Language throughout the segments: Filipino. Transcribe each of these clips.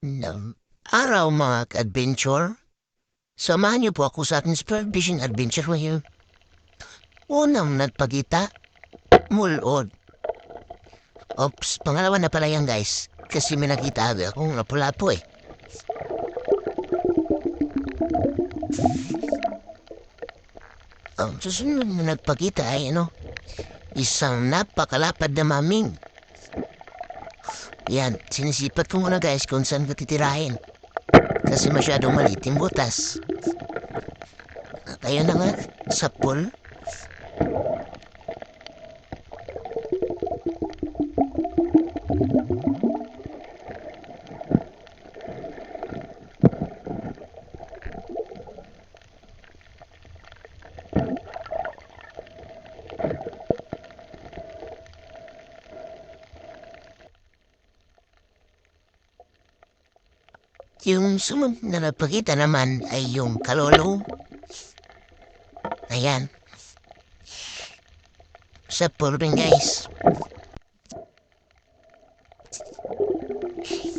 Ng araw mga ka-adventure. Samahan niyo po ako sa ating Spur Fishing Adventure ngayon. Unang nagpagita, mulod. Ops, pangalawa na pala yan guys. Kasi may nakita akong lapu-lapu eh. Ang susunod na nagpakita ay isang napakalapad na maming. Yan, sinisipat ko muna guys kung saan ko titirahin. Kasi masyadong maliit yung butas. At ayun na nga, sa pool. Yung sumunod na nagpakita naman ay yung kalolo. Ayan. Sa pool rin guys.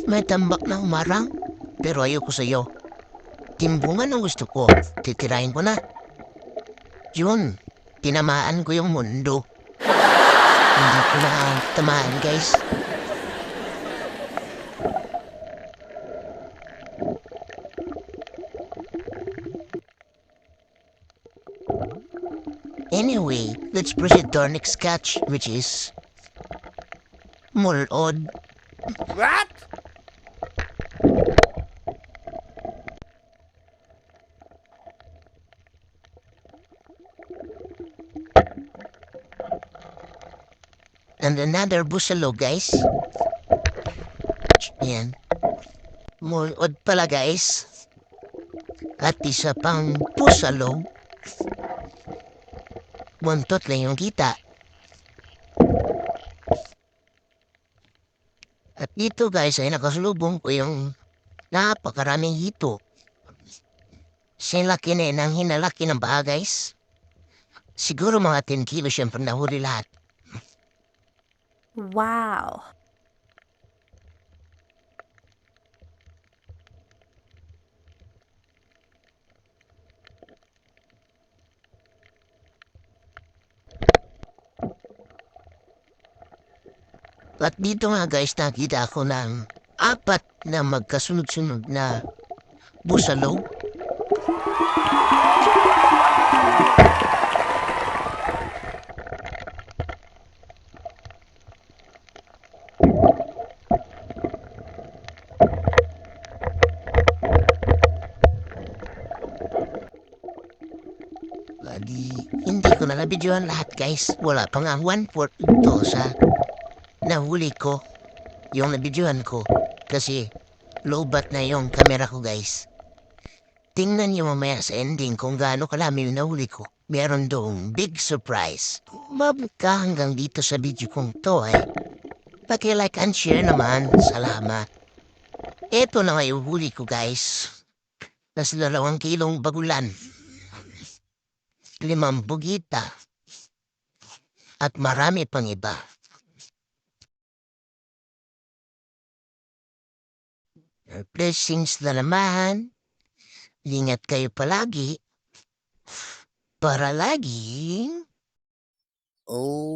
May tambak na umarang. Pero ayoko sa'yo. Timbungan ang gusto ko. Titirahin ko na. Yun. Tinamaan ko yung mundo. Hindi ko na tamaan guys. Anyway, let's proceed to our next catch, which is mulod. What? And another busalo, guys. Yan. Mulod pala, guys. At isa pang busalo. Buntot lang yung kita. At dito, guys, ay nakasalubong ko yung napakaraming hito. Sinlaki na ng hinalaki ng baha, guys. Siguro mga 10 kilo siyempre nahuli lahat. Wow. At dito nga guys, nakita ko ng 4 na magkasunod-sunod na busalo. Hindi ko na nabidyohan lahat guys. Wala pa nga 1/4 ito sa nahuli ko. Yung nabidyohan ko. Kasi low-bat na yung camera ko guys. Tingnan niyo mamaya sa ending kung gaano kalami yung nahuli ko. Meron doong big surprise. Mabot ka hanggang dito sa video kong to eh. Paki-like and share naman. Salamat. Eto na nga yung huli ko guys. Nasa 2 kilong bagulan. 5 bugita. At marami pang iba. Blessings na naman. Ingat kayo palagi. Para laging... Alright.